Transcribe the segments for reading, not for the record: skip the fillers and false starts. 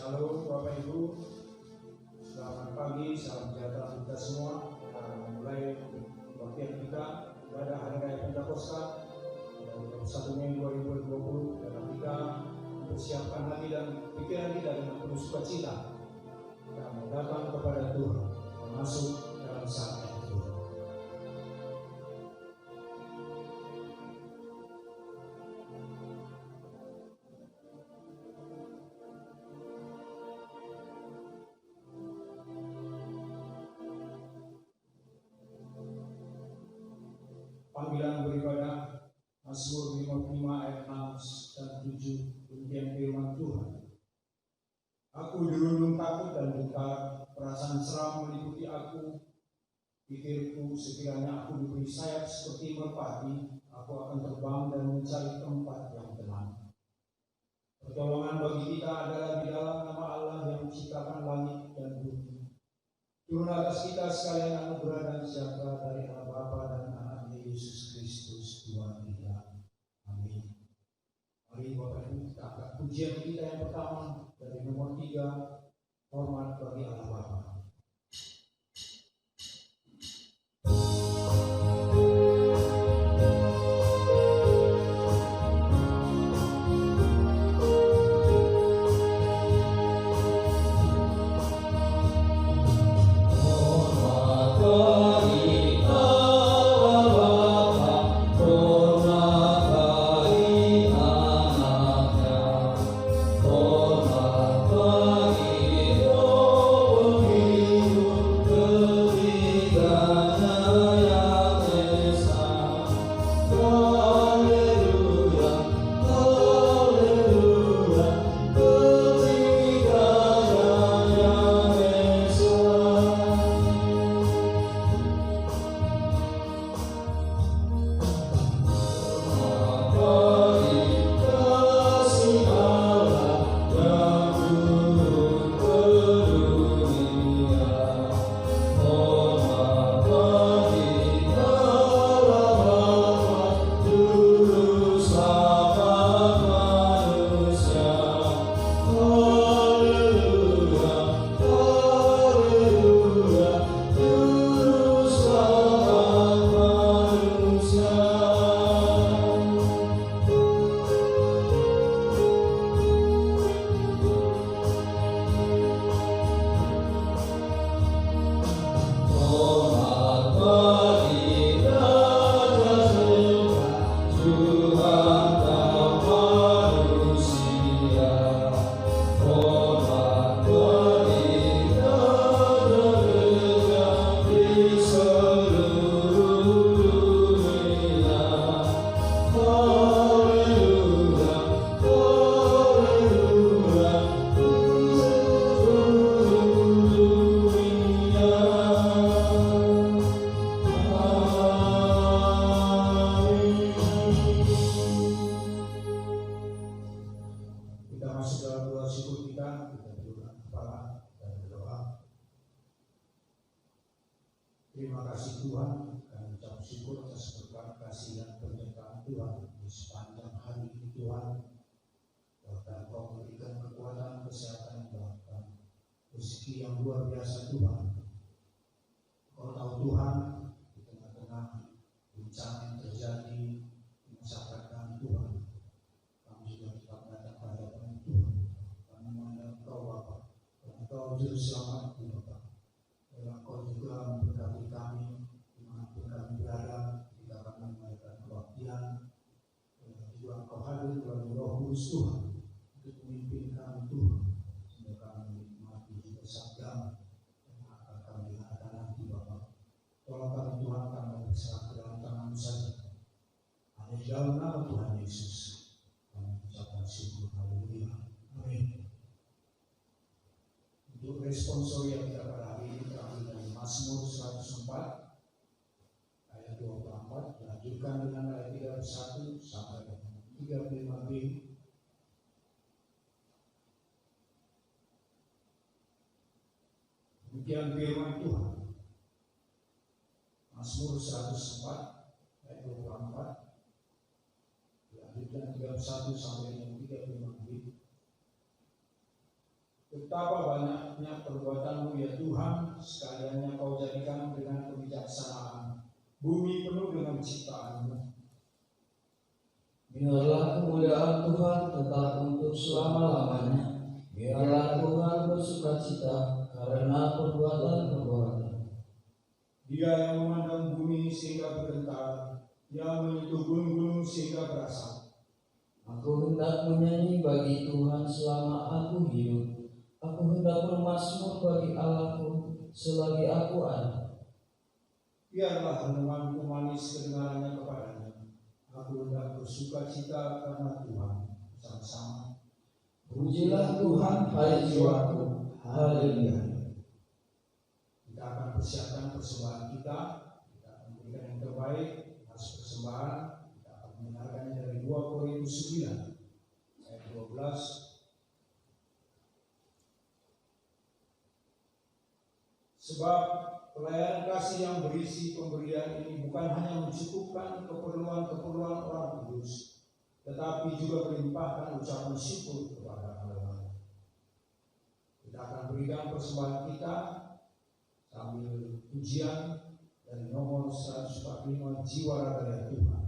Shalom Bapak Ibu, selamat pagi, salam sejahtera kita semua. Kita mulai bagian kita ibadah hari raya Pentakosta 1 Mei 2020 dalam kita mempersiapkan hati dan pikiran kita dengan penuh sukacita. Kita mau datang kepada Tuhan, masuk dalam saat itu. Panggilan beribadah Mazmur 55 ayat 6 dan 7, demikian firman Tuhan. Aku dirundung takut dan duka, perasaan seram meliputi aku. Pikirku, sekiranya aku diberi sayap seperti merpati, aku akan terbang dan mencari tempat yang tenang. Pertolongan bagi kita adalah di dalam nama Allah yang menciptakan langit dan bumi. Turun atas kita sekalian anugerah dan sejahtera dari Allah Bapa dan Yesus Kristus Tuhan kita. Amin. Mari Bapak Ibu, kita angkat pujian kita yang pertama dari nomor 3, hormat bagi Allah Bapa. Terima kasih Tuhan, kami ucap syukur atas berkat kasih dan penyertaan Tuhan di sepanjang hari ini Tuhan. Bahkan Kau memberikan kekuatan, kesehatan, bahkan rezeki yang luar biasa Tuhan. Kau tahu Tuhan, di tengah-tengah bencana yang terjadi di masyarakat kami Tuhan, kami juga tetap datang pada Tuhan. Kami mengenal Kau Bapa, karena Kau juru selamat Bapa. Kau juga memberkati kami dimanapun kami berada, ketika kami melakukan kebaktian. Juga Kau hadir melalui Roh Kudus Tuhan untuk memimpin kami Tuhan, sehingga kami menikmati juga sabda yang akan kami dengarkan nanti Bapa. Tolong kami Tuhan, kami berserah ke dalam tangan-Mu saja. Hanya di dalam nama Tuhan Yesus kami ucapkan syukur. Haleluya. Amin. Untuk responsori yang kita pada hari ini terambil dari Mazmur 104 ayat 24, dilanjutkan dengan ayat 31 sampai 35b. Demikian firman Tuhan. Mazmur 104 ayat 24, dilanjutkan 31 sampai 35b. Betapa banyaknya perbuatan-Mu ya Tuhan, sekaliannya Kau jadikan dengan kebijaksanaan. Bumi penuh dengan ciptaan-Mu. Biarlah kemuliaan Tuhan tetap untuk selama-lamanya. Biarlah Tuhan bersukacita karena perbuatan-perbuatan. Dia yang memandang bumi sehingga bergetar, yang menyentuh gunung-gunung sehingga berasap. Aku hendak menyanyi bagi Tuhan selama aku hidup. Aku hendak bermazmur bagi Allahku selagi aku ada. Biarlah renunganku manis kedengarannya kepadanya. Aku hendak bersukacita karena Tuhan bersama-sama. Pujilah Tuhan, hai jiwaku. Haleluya. Kita akan persiapkan persembahan kita. Kita akan memberikan yang terbaik atas persembahan. Kita akan mendengarkannya dari 2 Korintus 9 ayat 12. Sebab pelayanan kasih yang berisi pemberian ini bukan hanya mencukupkan keperluan-keperluan orang kudus, tetapi juga melimpahkan ucapan syukur kepada Allah. Kita akan berikan persembahan kita sambil pujian dari nomor 145 Jiwa Raga Tuhan.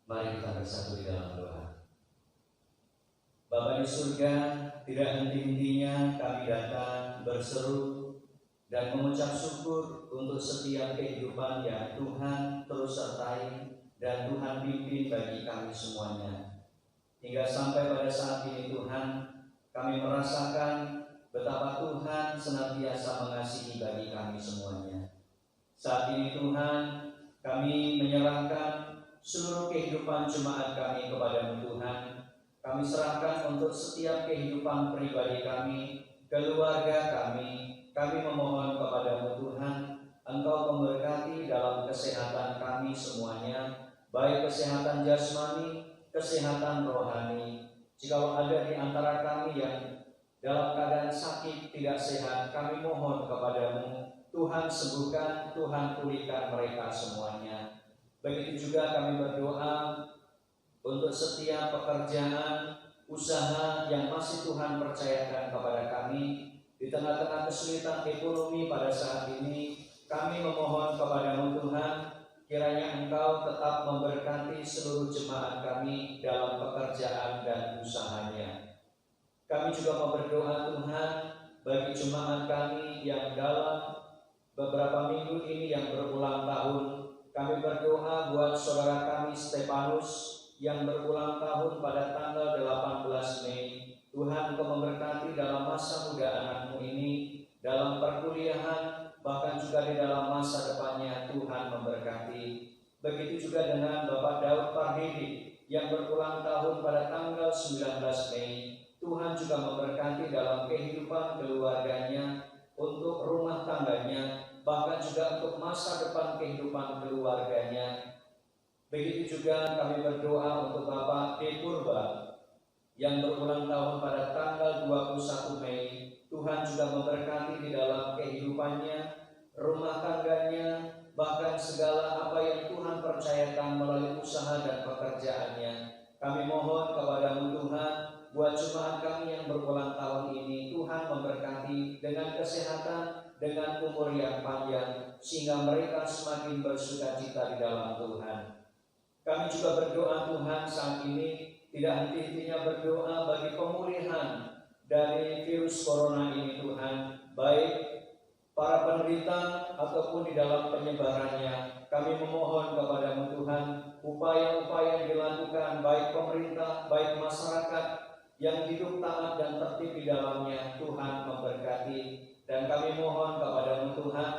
Mari kita bersatu di dalam doa. Bapa di surga, tidak henti-hentinya kami datang berseru dan mengucap syukur untuk setiap kehidupan yang Tuhan terus sertai dan Tuhan pimpin bagi kami semuanya. Hingga sampai pada saat ini Tuhan, kami merasakan betapa Tuhan senantiasa mengasihi bagi kami semuanya. Saat ini Tuhan, kami menyerahkan seluruh kehidupan jemaat kami kepada-Mu Tuhan. Kami serahkan untuk setiap kehidupan pribadi kami, keluarga kami. Kami memohon kepada-Mu Tuhan, Engkau memberkati dalam kesehatan kami semuanya, baik kesehatan jasmani, kesehatan rohani, Jikalau ada di antara kami yang dalam keadaan sakit, tidak sehat, kami mohon kepadamu, Tuhan sembuhkan, Tuhan pulihkan mereka semuanya. Begitu juga kami berdoa untuk setiap pekerjaan, usaha yang masih Tuhan percayakan kepada kami. Di tengah-tengah kesulitan ekonomi pada saat ini, kami memohon kepadamu Tuhan, kiranya Engkau tetap memberkati seluruh jemaat kami dalam pekerjaan dan usahanya. Kami juga mau berdoa Tuhan bagi jemaat kami yang dalam beberapa minggu ini yang berulang tahun. Kami berdoa buat saudara kami Stefanus yang berulang tahun pada tanggal 18 Mei. Tuhan, Engkau memberkati dalam masa muda anakmu ini, dalam perkuliahan, bahkan juga di dalam masa depannya. Tuhan memberkati. Begitu juga dengan Bapak Daud Pardidi yang berulang tahun pada tanggal 19 Mei. Tuhan juga memberkati dalam kehidupan keluarganya, untuk rumah tangganya, bahkan juga untuk masa depan kehidupan keluarganya. Begitu juga kami berdoa untuk Bapak D. Purba yang berulang tahun pada tanggal 21 Mei. Tuhan juga memberkati di dalam kehidupannya, rumah tangganya, bahkan segala apa yang Tuhan percayakan melalui usaha dan pekerjaannya. Kami mohon kepadamu Tuhan, buat jemaat kami yang berulang tahun ini, Tuhan memberkati dengan kesehatan, dengan umur yang panjang, sehingga mereka semakin bersukacita di dalam Tuhan. Kami juga berdoa Tuhan saat ini, tidak henti-hentinya berdoa bagi pemulihan dari virus corona ini Tuhan, baik para penderita ataupun di dalam penyebarannya. Kami memohon kepadamu Tuhan, upaya-upaya yang dilakukan baik pemerintah, baik masyarakat yang hidup taat dan tertib di dalamnya, Tuhan memberkati. Dan kami mohon kepadamu Tuhan,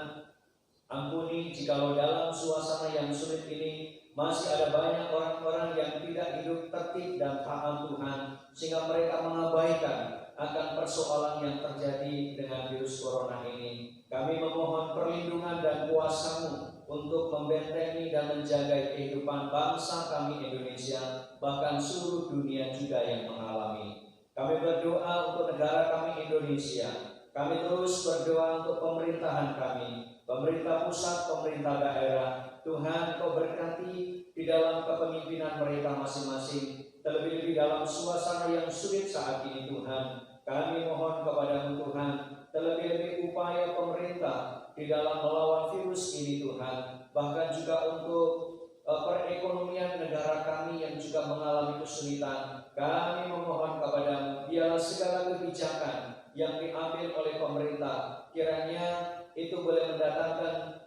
ampuni jikalau dalam suasana yang sulit ini masih ada banyak orang-orang yang tidak hidup tertib dan taat Tuhan, sehingga mereka mengabaikan akan persoalan yang terjadi dengan virus corona ini. Kami memohon perlindungan dan kuasa-Mu untuk membentengi dan menjaga kehidupan bangsa kami Indonesia, bahkan seluruh dunia juga yang mengalami. Kami berdoa untuk negara kami Indonesia. Kami terus berdoa untuk pemerintahan kami, pemerintah pusat, pemerintah daerah. Tuhan, Kau berkati di dalam kepemimpinan mereka masing-masing, terlebih-lebih dalam suasana yang sulit saat ini Tuhan. Kami mohon kepadamu Tuhan, terlebih-lebih upaya pemerintah di dalam melawan virus ini Tuhan, bahkan juga untuk perekonomian negara kami yang juga mengalami kesulitan. Kami memohon kepadamu, biarlah segala kebijakan yang diambil oleh pemerintah, kiranya itu boleh mendatangkan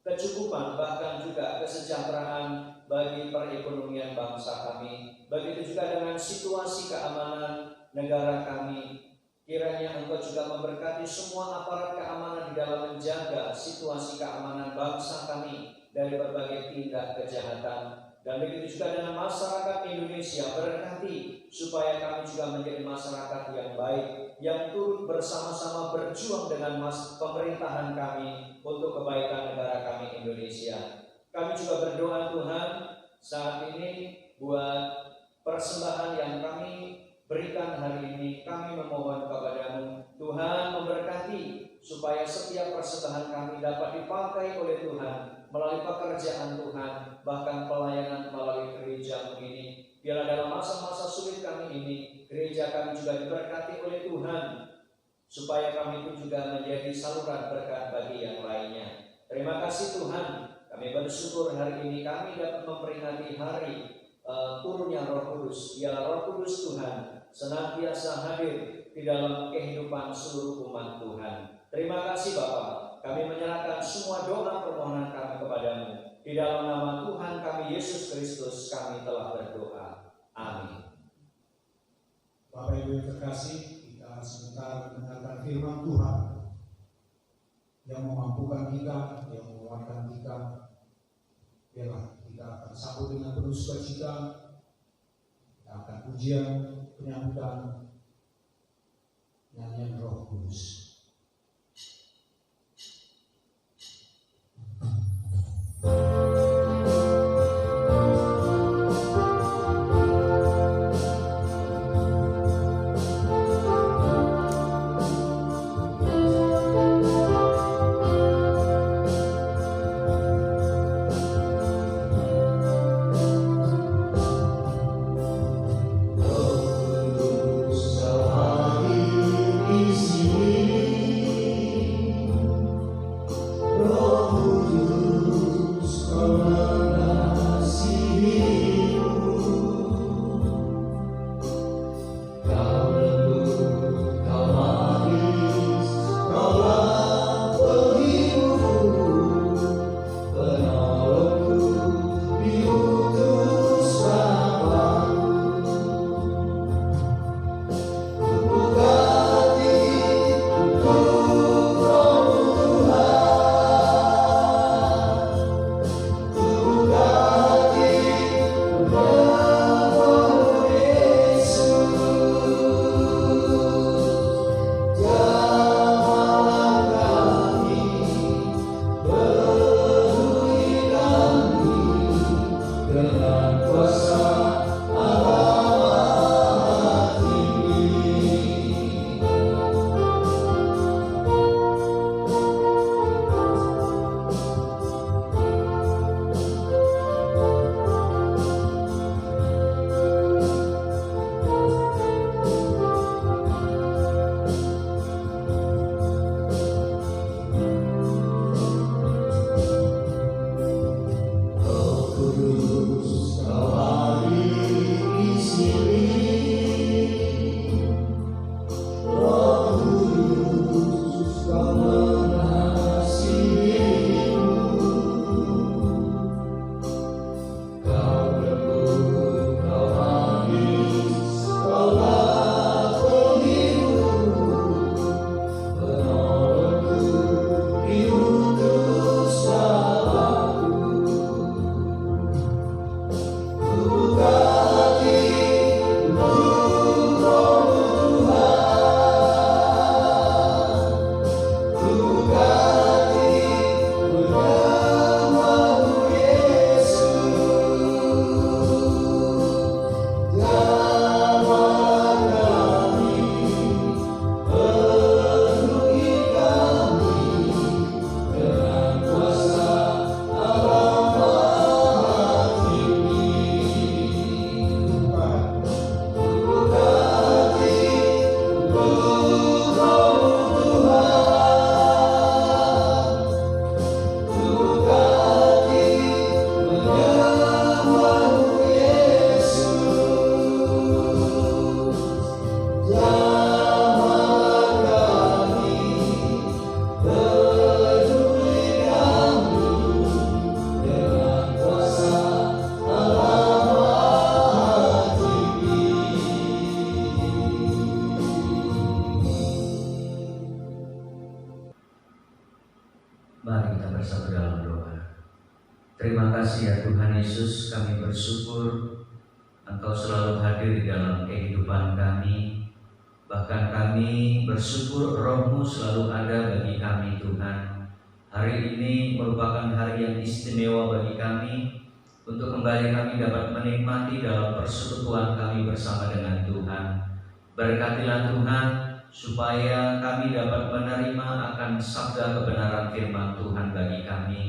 kecukupan, bahkan juga kesejahteraan bagi perekonomian bangsa kami. Begitu juga dengan situasi keamanan negara kami. Kiranya Engkau juga memberkati semua aparat keamanan di dalam menjaga situasi keamanan bangsa kami dari berbagai tindak kejahatan. Dan begitu juga dengan masyarakat Indonesia, berkati supaya kami juga menjadi masyarakat yang baik, yang turut bersama-sama berjuang dengan pemerintahan kami untuk kebaikan negara kami Indonesia. Kami juga berdoa Tuhan saat ini buat persembahan yang kami berikan hari ini. Kami memohon kepadamu Tuhan memberkati supaya setiap persembahan kami dapat dipakai oleh Tuhan melalui pekerjaan Tuhan, bahkan pelayanan melalui gereja ini. Biarlah dalam masa-masa sulit kami ini, gereja kami juga diberkati oleh Tuhan, supaya kami pun juga menjadi saluran berkat bagi yang lainnya. Terima kasih Tuhan, kami bersyukur hari ini kami dapat memperingati hari turunnya Roh Kudus. Biarlah Roh Kudus Tuhan senantiasa hadir di dalam kehidupan seluruh umat Tuhan. Terima kasih Bapa. Kami menyerahkan semua doa permohonan kami kepadamu. Di dalam nama Tuhan kami Yesus Kristus kami telah berdoa. Amin. Bapak Ibu yang terkasih, kita sebentar mendengarkan firman Tuhan yang memampukan kita, yang menguatkan kita. Biarlah kita akan sambut dengan penuh sukacita. Kita akan pujian, penyambutan, nyanyian Roh Kudus. Terima kasih ya Tuhan Yesus, kami bersyukur Engkau selalu hadir di dalam kehidupan kami. Bahkan kami bersyukur Roh-Mu selalu ada bagi kami Tuhan. Hari ini merupakan hari yang istimewa bagi kami untuk kembali kami dapat menikmati dalam persekutuan kami bersama dengan Tuhan. Berkatilah Tuhan supaya kami dapat menerima akan sabda kebenaran firman Tuhan bagi kami.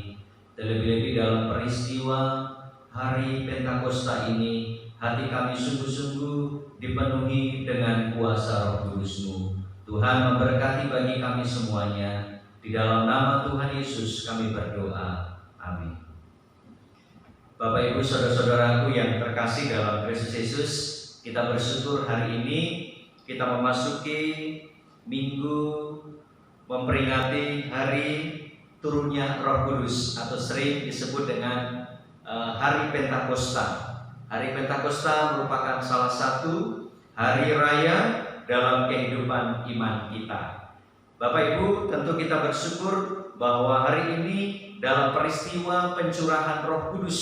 Terlebih-lebih dalam peristiwa hari Pentakosta ini, hati kami sungguh-sungguh dipenuhi dengan kuasa Roh Kudus-Mu. Tuhan memberkati bagi kami semuanya. Di dalam nama Tuhan Yesus kami berdoa. Amin. Bapak Ibu saudara-saudaraku yang terkasih dalam Kristus Yesus, kita bersyukur hari ini kita memasuki minggu memperingati hari turunnya Roh Kudus atau sering disebut dengan hari Pentakosta. Hari Pentakosta merupakan salah satu hari raya dalam kehidupan iman kita. Bapak Ibu, tentu kita bersyukur bahwa hari ini dalam peristiwa pencurahan Roh Kudus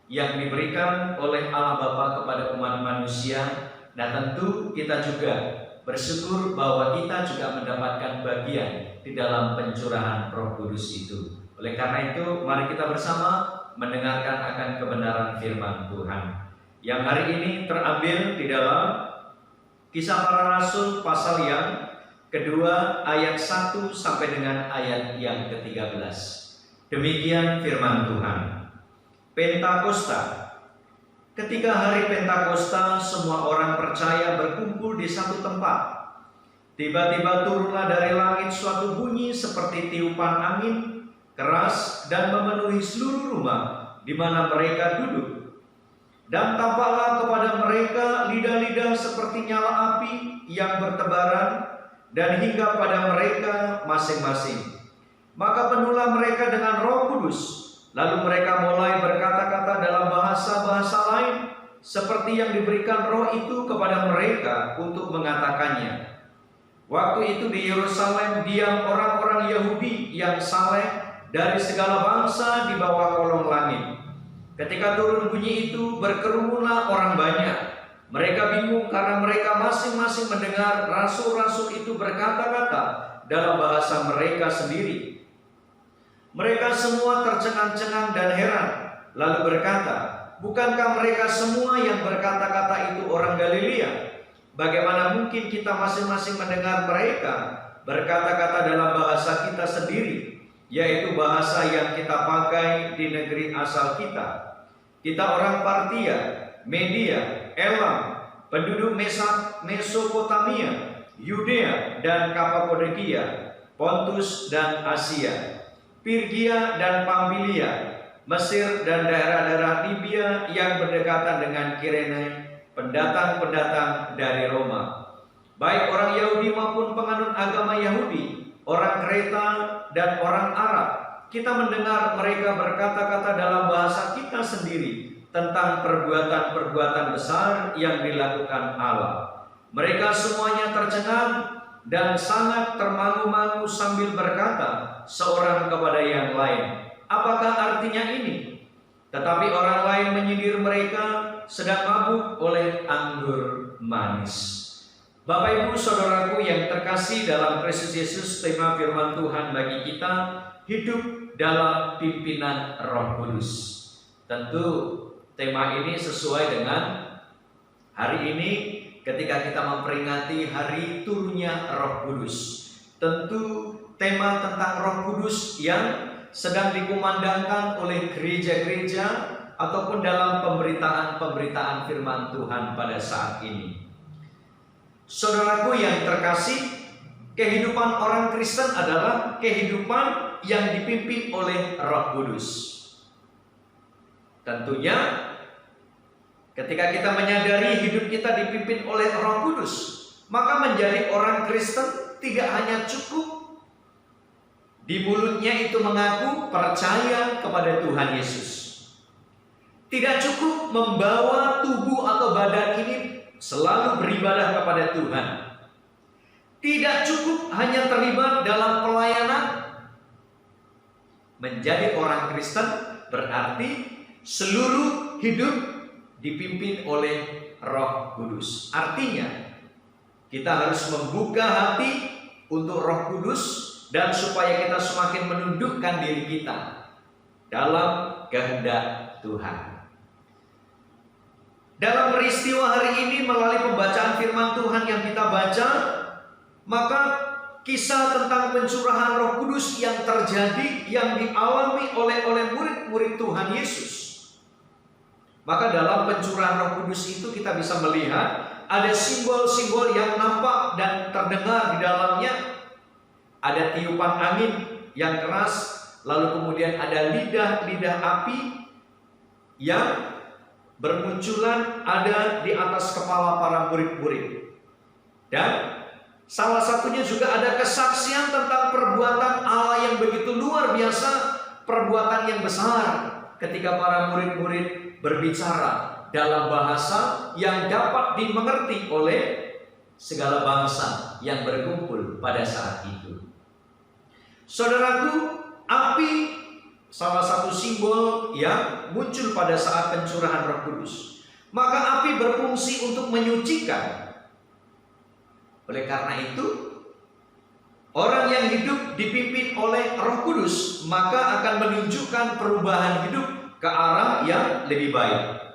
yang diberikan oleh Allah Bapa kepada umat manusia, dan tentu kita juga bersyukur bahwa kita juga mendapatkan bagian di dalam pencurahan Roh Kudus itu. Oleh karena itu, mari kita bersama mendengarkan akan kebenaran firman Tuhan yang hari ini terambil di dalam Kisah Para Rasul pasal yang kedua ayat 1 sampai dengan ayat yang ke-13. Demikian firman Tuhan. Pentakosta. Ketika hari Pentakosta, semua orang percaya berkumpul di satu tempat. Tiba-tiba turunlah dari langit suatu bunyi seperti tiupan angin keras dan memenuhi seluruh rumah di mana mereka duduk. Dan tampaklah kepada mereka lidah-lidah seperti nyala api yang bertebaran dan hingga pada mereka masing-masing. Maka penuhlah mereka dengan Roh Kudus. Lalu mereka mulai berkata-kata dalam bahasa-bahasa lain seperti yang diberikan Roh itu kepada mereka untuk mengatakannya. Waktu itu di Yerusalem diam orang-orang Yahudi yang saleh dari segala bangsa di bawah kolong langit. Ketika turun bunyi itu, berkerumunlah orang banyak. Mereka bingung karena mereka masing-masing mendengar rasul-rasul itu berkata-kata dalam bahasa mereka sendiri. Mereka semua tercengang-cengang dan heran, lalu berkata, bukankah mereka semua yang berkata-kata itu orang Galilea? Bagaimana mungkin kita masing-masing mendengar mereka berkata-kata dalam bahasa kita sendiri, yaitu bahasa yang kita pakai di negeri asal kita? Kita orang Partia, Media, Elam, penduduk Mesopotamia, Yudea dan Kapadokia, Pontus dan Asia, Pirgia dan Pamfilia, Mesir dan daerah-daerah Libya yang berdekatan dengan Kirene, pendatang-pendatang dari Roma, baik orang Yahudi maupun penganut agama Yahudi, orang Kreta dan orang Arab. Kita mendengar mereka berkata-kata dalam bahasa kita sendiri tentang perbuatan-perbuatan besar yang dilakukan Allah. Mereka semuanya tercengang dan sangat termangu-mangu sambil berkata seorang kepada yang lain, apakah artinya ini? Tetapi orang lain menyindir mereka sedang mabuk oleh anggur manis. Bapak Ibu saudaraku yang terkasih dalam Kristus Yesus, tema firman Tuhan bagi kita, hidup dalam pimpinan Roh Kudus. Tentu tema ini sesuai dengan hari ini ketika kita memperingati hari turunnya Roh Kudus. Tentu tema tentang Roh Kudus yang sedang dikumandangkan oleh gereja-gereja ataupun dalam pemberitaan-pemberitaan firman Tuhan pada saat ini. Saudaraku yang terkasih, kehidupan orang Kristen adalah kehidupan yang dipimpin oleh Roh Kudus. Tentunya ketika kita menyadari hidup kita dipimpin oleh Roh Kudus, maka menjadi orang Kristen tidak hanya cukup di mulutnya itu mengaku percaya kepada Tuhan Yesus. Tidak cukup membawa tubuh atau badan ini selalu beribadah kepada Tuhan. Tidak cukup hanya terlibat dalam pelayanan. Menjadi orang Kristen berarti seluruh hidup dipimpin oleh Roh Kudus. Artinya kita harus membuka hati untuk Roh Kudus, dan supaya kita semakin menundukkan diri kita dalam kehendak Tuhan. Dalam peristiwa hari ini melalui pembacaan firman Tuhan yang kita baca, maka kisah tentang pencurahan Roh Kudus yang terjadi, yang dialami oleh murid-murid Tuhan Yesus. Maka dalam pencurahan Roh Kudus itu kita bisa melihat ada simbol-simbol yang nampak dan terdengar di dalamnya. Ada tiupan angin yang keras, lalu kemudian ada lidah-lidah api yang bermunculan ada di atas kepala para murid-murid. Dan salah satunya juga ada kesaksian tentang perbuatan Allah yang begitu luar biasa, perbuatan yang besar, ketika para murid-murid berbicara dalam bahasa yang dapat dimengerti oleh segala bangsa yang berkumpul pada saat itu. Saudaraku, api salah satu simbol yang muncul pada saat pencurahan Roh Kudus. Maka api berfungsi untuk menyucikan. Oleh karena itu, orang yang hidup dipimpin oleh Roh Kudus maka akan menunjukkan perubahan hidup ke arah yang lebih baik.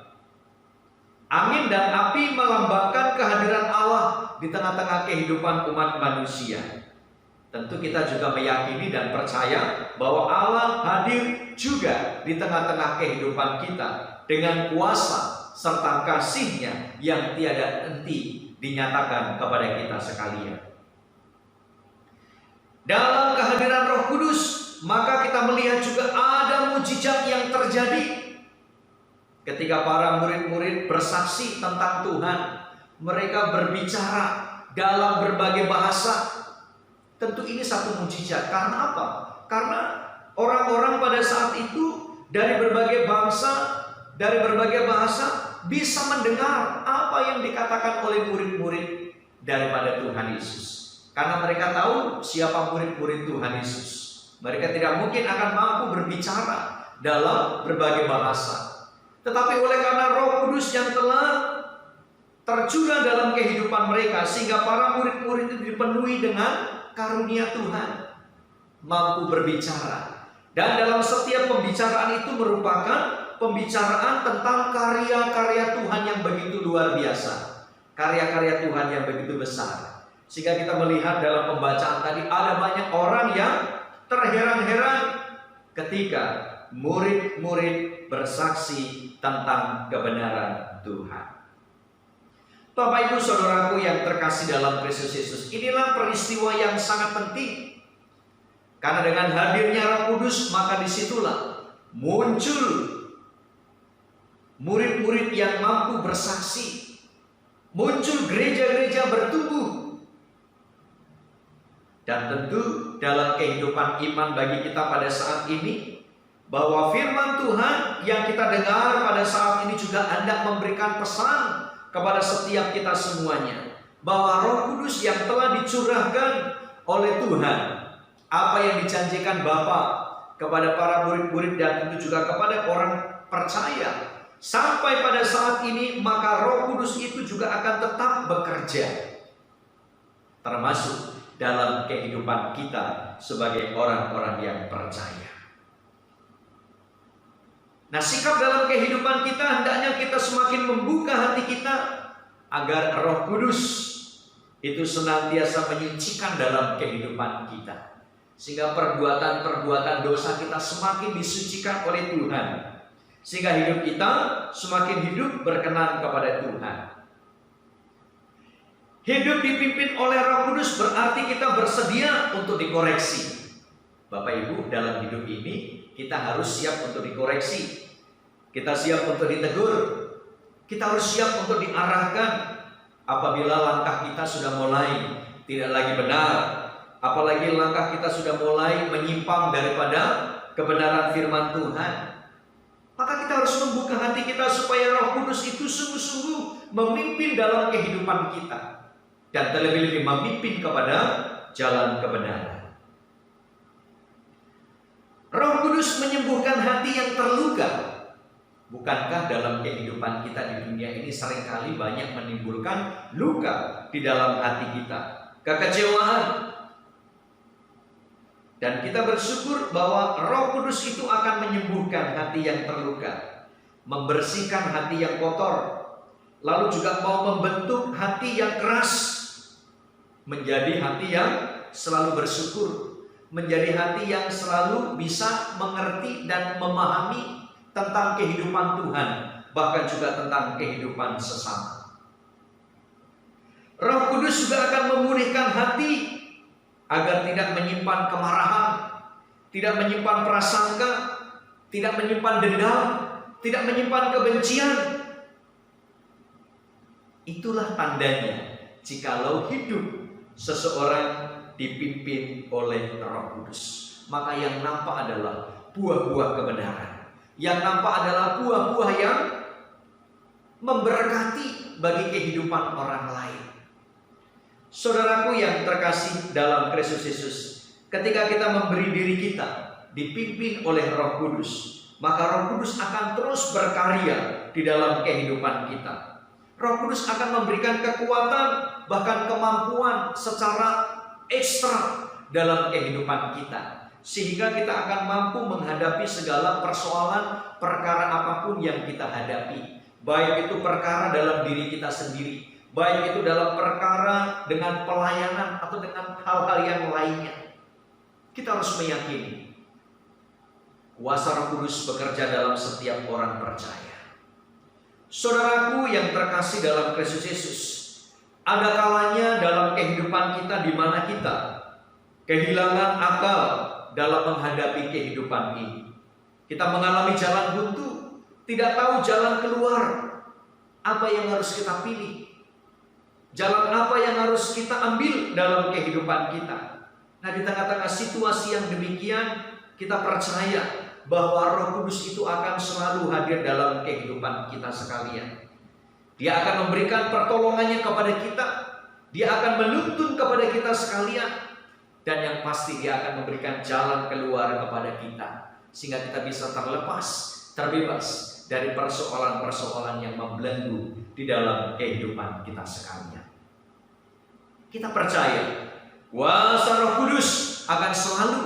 Angin dan api melambangkan kehadiran Allah di tengah-tengah kehidupan umat manusia. Tentu kita juga meyakini dan percaya bahwa Allah hadir juga di tengah-tengah kehidupan kita dengan kuasa serta kasih-Nya yang tiada henti dinyatakan kepada kita sekalian. Dalam kehadiran Roh Kudus, maka kita melihat juga ada mujizat yang terjadi. Ketika para murid-murid bersaksi tentang Tuhan, mereka berbicara dalam berbagai bahasa. Tentu ini satu mujizat. Karena apa? Karena orang-orang pada saat itu dari berbagai bangsa, dari berbagai bahasa bisa mendengar apa yang dikatakan oleh murid-murid daripada Tuhan Yesus. Karena mereka tahu siapa murid-murid Tuhan Yesus. Mereka tidak mungkin akan mampu berbicara dalam berbagai bahasa. Tetapi oleh karena Roh Kudus yang telah tercurah dalam kehidupan mereka, sehingga para murid-murid itu dipenuhi dengan karunia Tuhan, mampu berbicara. Dan dalam setiap pembicaraan itu merupakan pembicaraan tentang karya-karya Tuhan yang begitu luar biasa, karya-karya Tuhan yang begitu besar. Sehingga kita melihat dalam pembacaan tadi ada banyak orang yang terheran-heran ketika murid-murid bersaksi tentang kebenaran Tuhan. Bapak Ibu Saudaraku yang terkasih dalam Kristus Yesus, inilah peristiwa yang sangat penting. Karena dengan hadirnya Roh Kudus, maka disitulah muncul murid-murid yang mampu bersaksi. Muncul gereja-gereja bertumbuh. Dan tentu dalam kehidupan iman bagi kita pada saat ini, bahwa firman Tuhan yang kita dengar pada saat ini juga hendak memberikan pesan kepada setiap kita semuanya, bahwa Roh Kudus yang telah dicurahkan oleh Tuhan, apa yang dijanjikan Bapa kepada para murid-murid dan tentu juga kepada orang percaya sampai pada saat ini, maka Roh Kudus itu juga akan tetap bekerja, termasuk dalam kehidupan kita sebagai orang-orang yang percaya. Nah, sikap dalam kehidupan kita hendaknya kita semakin membuka hati kita agar Roh Kudus itu senantiasa menyucikan dalam kehidupan kita, sehingga perbuatan-perbuatan dosa kita semakin disucikan oleh Tuhan, sehingga hidup kita semakin hidup berkenan kepada Tuhan. Hidup dipimpin oleh Roh Kudus berarti kita bersedia untuk dikoreksi. Bapak Ibu, dalam hidup ini kita harus siap untuk dikoreksi. Kita siap untuk ditegur. Kita harus siap untuk diarahkan apabila langkah kita sudah mulai tidak lagi benar, apalagi langkah kita sudah mulai menyimpang daripada kebenaran firman Tuhan. Maka kita harus membuka hati kita supaya Roh Kudus itu sungguh-sungguh memimpin dalam kehidupan kita, dan terlebih-lebih memimpin kepada jalan kebenaran. Roh Kudus menyembuhkan hati yang terluka. Bukankah dalam kehidupan kita di dunia ini seringkali banyak menimbulkan luka di dalam hati kita, kekecewaan. Dan kita bersyukur bahwa Roh Kudus itu akan menyembuhkan hati yang terluka, membersihkan hati yang kotor, lalu juga mau membentuk hati yang keras menjadi hati yang selalu bersyukur, menjadi hati yang selalu bisa mengerti dan memahami tentang kehidupan Tuhan, bahkan juga tentang kehidupan sesama. Roh Kudus juga akan memulihkan hati agar tidak menyimpan kemarahan, tidak menyimpan prasangka, tidak menyimpan dendam, tidak menyimpan kebencian. Itulah tandanya jikalau hidup seseorang dipimpin oleh Roh Kudus. Maka yang nampak adalah buah-buah kebenaran. Yang nampak adalah buah-buah yang memberkati bagi kehidupan orang lain. Saudaraku yang terkasih dalam Kristus Yesus, ketika kita memberi diri kita dipimpin oleh Roh Kudus, maka Roh Kudus akan terus berkarya di dalam kehidupan kita. Roh Kudus akan memberikan kekuatan, bahkan kemampuan secara ekstra dalam kehidupan kita, sehingga kita akan mampu menghadapi segala persoalan, perkara apapun yang kita hadapi, baik itu perkara dalam diri kita sendiri, baik itu dalam perkara dengan pelayanan atau dengan hal-hal yang lainnya. Kita harus meyakini kuasa Roh Kudus bekerja dalam setiap orang percaya. Saudaraku yang terkasih dalam Kristus Yesus, ada kalanya dalam kehidupan kita di mana kita kehilangan akal dalam menghadapi kehidupan ini. Kita mengalami jalan buntu, tidak tahu jalan keluar. Apa yang harus kita pilih? Jalan apa yang harus kita ambil dalam kehidupan kita? Nah, di tengah-tengah situasi yang demikian, kita percaya bahwa Roh Kudus itu akan selalu hadir dalam kehidupan kita sekalian. Dia akan memberikan pertolongannya kepada kita. Dia akan menuntun kepada kita sekalian. Dan yang pasti dia akan memberikan jalan keluar kepada kita, sehingga kita bisa terlepas, terbebas dari persoalan-persoalan yang membelenggu di dalam kehidupan kita sekalian. Kita percaya kuasa Roh Kudus akan selalu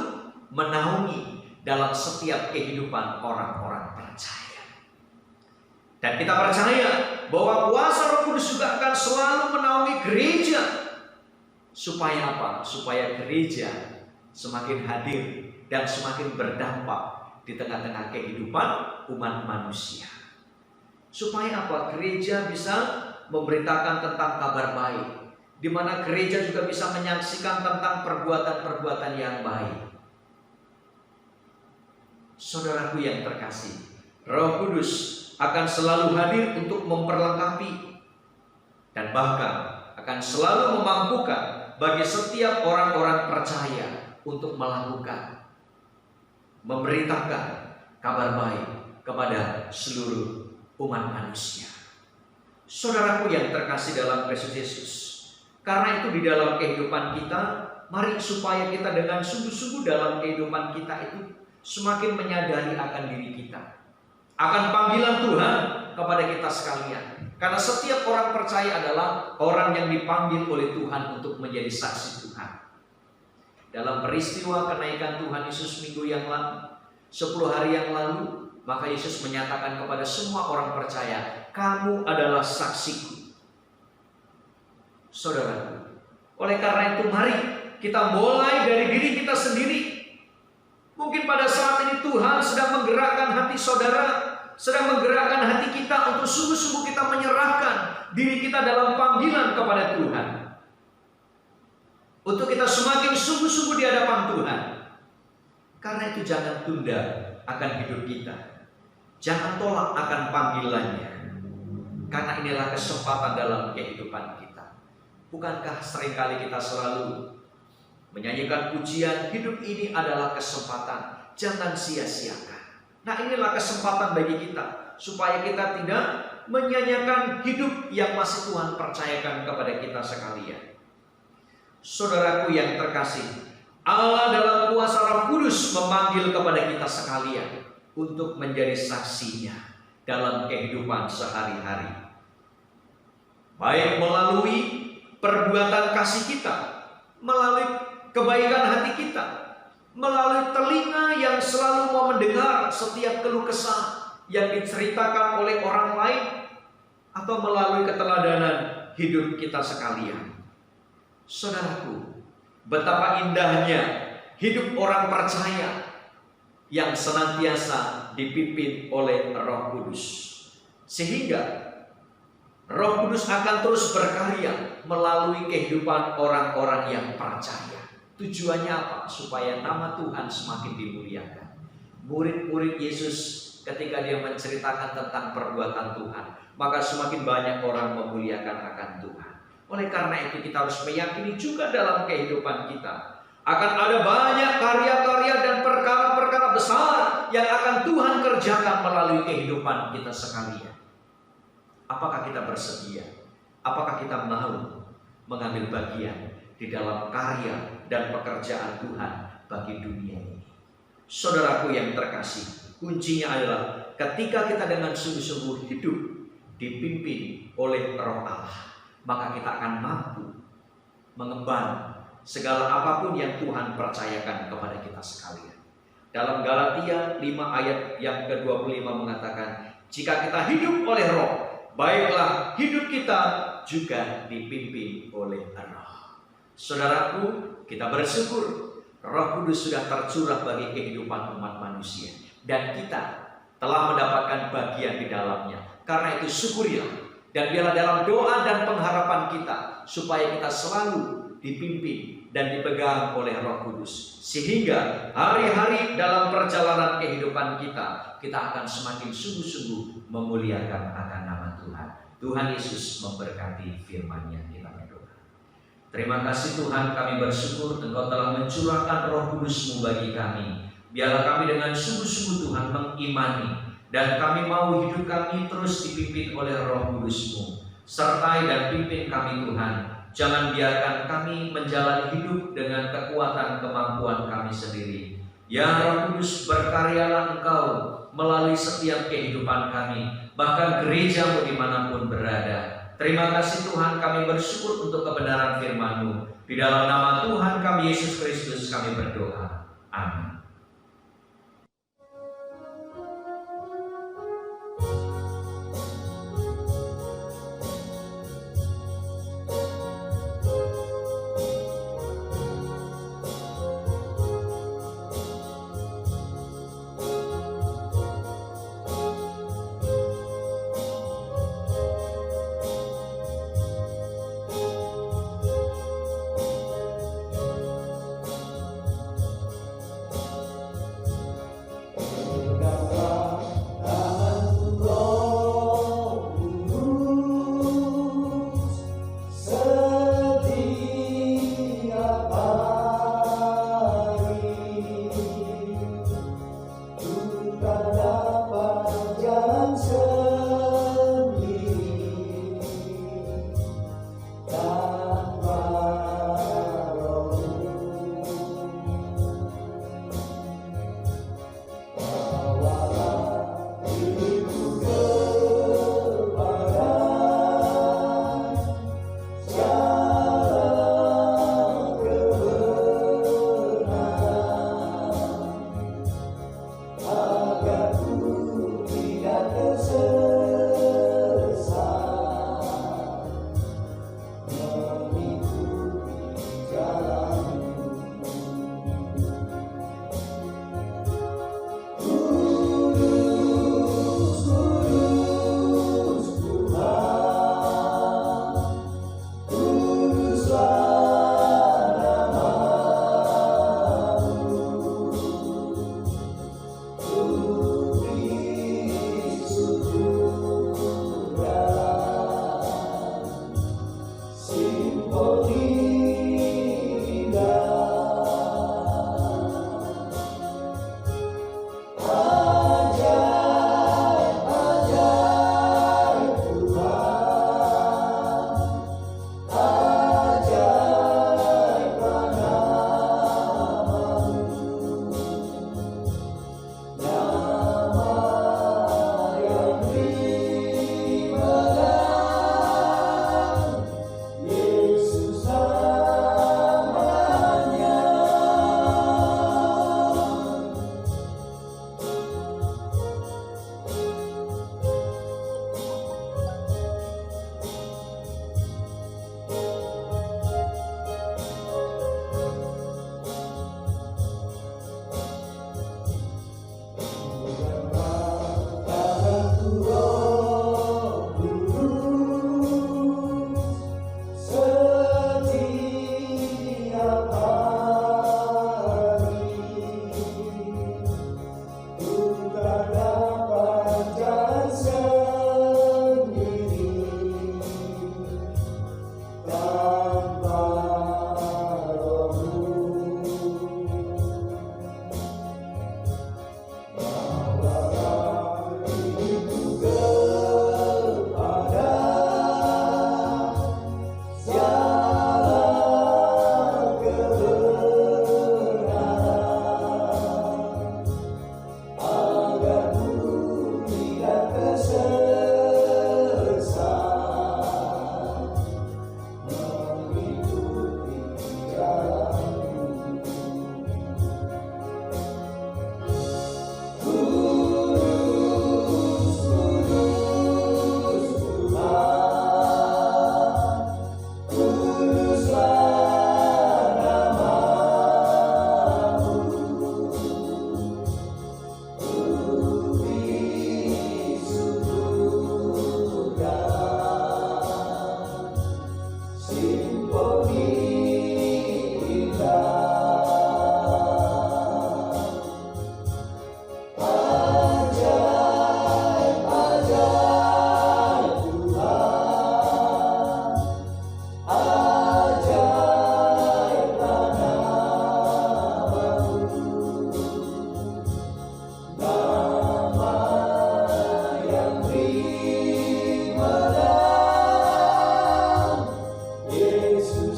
menaungi dalam setiap kehidupan orang-orang percaya. Dan kita percaya bahwa kuasa Roh Kudus juga akan selalu menaungi gereja. Supaya apa? Supaya gereja semakin hadir dan semakin berdampak di tengah-tengah kehidupan umat manusia. Supaya apa? Gereja bisa memberitakan tentang kabar baik, di mana gereja juga bisa menyaksikan tentang perbuatan-perbuatan yang baik. Saudaraku yang terkasih, Roh Kudus akan selalu hadir untuk memperlengkapi dan bahkan akan selalu memampukan bagi setiap orang-orang percaya untuk melakukan, memberitakan kabar baik kepada seluruh umat manusia. Saudaraku yang terkasih dalam Kristus Yesus, karena itu di dalam kehidupan kita, mari supaya kita dengan sungguh-sungguh dalam kehidupan kita itu semakin menyadari akan diri kita, akan panggilan Tuhan kepada kita sekalian. Karena setiap orang percaya adalah orang yang dipanggil oleh Tuhan untuk menjadi saksi Tuhan. Dalam peristiwa kenaikan Tuhan Yesus minggu yang lalu, 10 hari yang lalu, maka Yesus menyatakan kepada semua orang percaya, kamu adalah saksiku. Saudara, oleh karena itu mari kita mulai dari diri kita sendiri. Mungkin pada saat ini Tuhan sedang menggerakkan hati saudara, sedang menggerakkan hati kita untuk sungguh-sungguh kita menyerahkan diri kita dalam panggilan kepada Tuhan. Untuk kita semakin sungguh-sungguh di hadapan Tuhan. Karena itu jangan tunda akan hidup kita. Jangan tolak akan panggilannya. Karena inilah kesempatan dalam kehidupan kita. Bukankah seringkali kita selalu menyanyikan pujian, hidup ini adalah kesempatan, jangan sia-siakan. Nah, inilah kesempatan bagi kita supaya kita tidak menyanyikan hidup yang masih Tuhan percayakan kepada kita sekalian. Saudaraku yang terkasih, Allah dalam kuasa Roh Kudus memanggil kepada kita sekalian untuk menjadi saksinya dalam kehidupan sehari-hari. Baik melalui perbuatan kasih kita, melalui kebaikan hati kita, melalui telinga yang selalu mau mendengar setiap keluh kesah yang diceritakan oleh orang lain, atau melalui keteladanan hidup kita sekalian. Saudaraku, betapa indahnya hidup orang percaya yang senantiasa dipimpin oleh Roh Kudus. Sehingga Roh Kudus akan terus berkarya melalui kehidupan orang-orang yang percaya. Tujuannya apa? Supaya nama Tuhan semakin dimuliakan. Murid-murid Yesus ketika dia menceritakan tentang perbuatan Tuhan, maka semakin banyak orang memuliakan akan Tuhan. Oleh karena itu kita harus meyakini juga dalam kehidupan kita akan ada banyak karya-karya dan perkara-perkara besar yang akan Tuhan kerjakan melalui kehidupan kita sekalian. Apakah kita bersedia? Apakah kita mau mengambil bagian di dalam karya dan pekerjaan Tuhan bagi dunia ini? Saudaraku yang terkasih, kuncinya adalah ketika kita dengan sungguh-sungguh hidup dipimpin oleh Roh Allah, maka kita akan mampu mengemban segala apapun yang Tuhan percayakan kepada kita sekalian. Dalam Galatia 5 ayat yang ke-25 mengatakan, jika kita hidup oleh Roh, baiklah hidup kita juga dipimpin oleh Roh. Saudaraku, kita bersyukur Roh Kudus sudah tercurah bagi kehidupan umat manusia, dan kita telah mendapatkan bagian di dalamnya. Karena itu syukurilah, dan biarlah dalam doa dan pengharapan kita supaya kita selalu dipimpin dan dipegang oleh Roh Kudus, sehingga hari-hari dalam perjalanan kehidupan kita akan semakin sungguh-sungguh memuliakan akan nama Tuhan. Tuhan Yesus memberkati firman-Nya. Kita berdoa. Terima kasih Tuhan, kami bersyukur Engkau telah mencurahkan Roh Kudus-Mu bagi kami. Biarlah kami dengan sungguh-sungguh Tuhan mengimani, dan kami mau hidup kami terus dipimpin oleh Roh Kudus-Mu. Sertai dan pimpin kami Tuhan. Jangan biarkan kami menjalani hidup dengan kekuatan kemampuan kami sendiri. Ya Roh Kudus, berkaryalah Engkau melalui setiap kehidupan kami, bahkan gereja-Mu dimanapun berada. Terima kasih Tuhan, kami bersyukur untuk kebenaran firman-Mu. Di dalam nama Tuhan kami Yesus Kristus kami berdoa. Amin.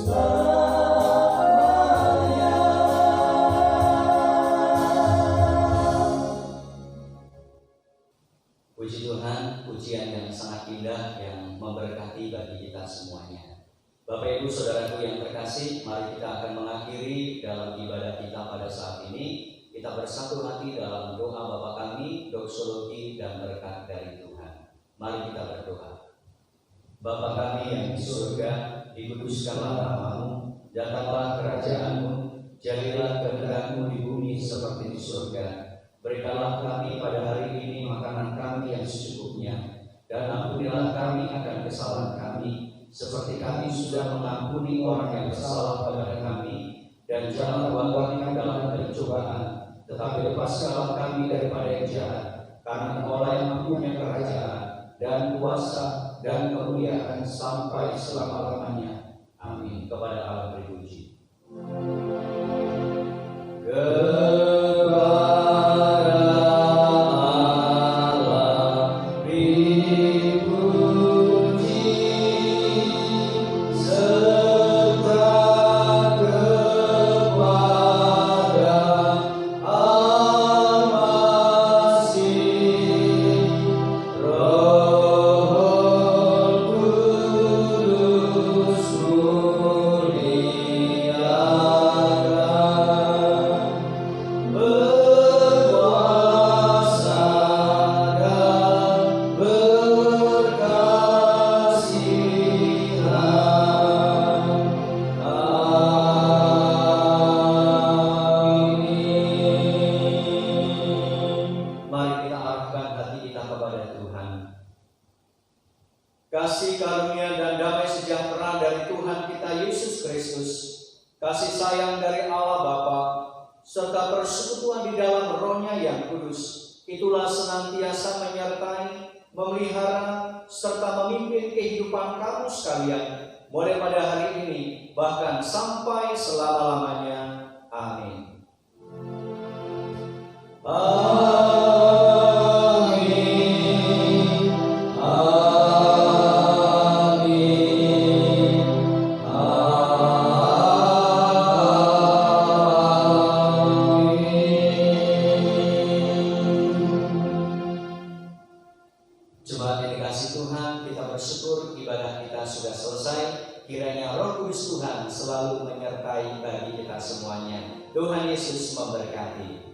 Puji Tuhan, pujian yang sangat indah yang memberkati bagi kita semuanya. Bapak Ibu Saudaraku yang terkasih, mari kita akan mengakhiri dalam ibadah kita pada saat ini. Kita bersatu hati dalam doa Bapa kami, doksologi dan berkat dari Tuhan. Mari kita berdoa. Bapa kami yang di surga, dikuduskanlah namamu, datanglah kerajaan-Mu, jadilah kehendak-Mu di bumi seperti di surga. Berikanlah kami pada hari ini makanan kami yang secukupnya, dan ampunilah kami akan kesalahan kami, seperti kami sudah mengampuni orang yang bersalah kepada kami. Dan jangan bawa kami ke dalam pencobaan, tetapi lepaskanlah kami daripada yang jahat, karena Engkaulah yang mempunyai kerajaan, dan kuasa, dan kemuliaan sampai selama-lamanya. Amin. Kepada Allah berpuji. Kasih karunia dan damai sejahtera dari Tuhan kita Yesus Kristus, kasih sayang dari Allah Bapa, serta persekutuan di dalam Roh-Nya yang kudus, itulah senantiasa menyertai, memelihara, serta memimpin kehidupan kamu sekalian, mulai pada hari ini, bahkan sampai selama-lamanya. Amin. Jemaat yang dikasihi Tuhan, kita bersyukur ibadah kita sudah selesai. Kiranya Roh Kudus Tuhan selalu menyertai bagi kita semuanya. Tuhan Yesus memberkati.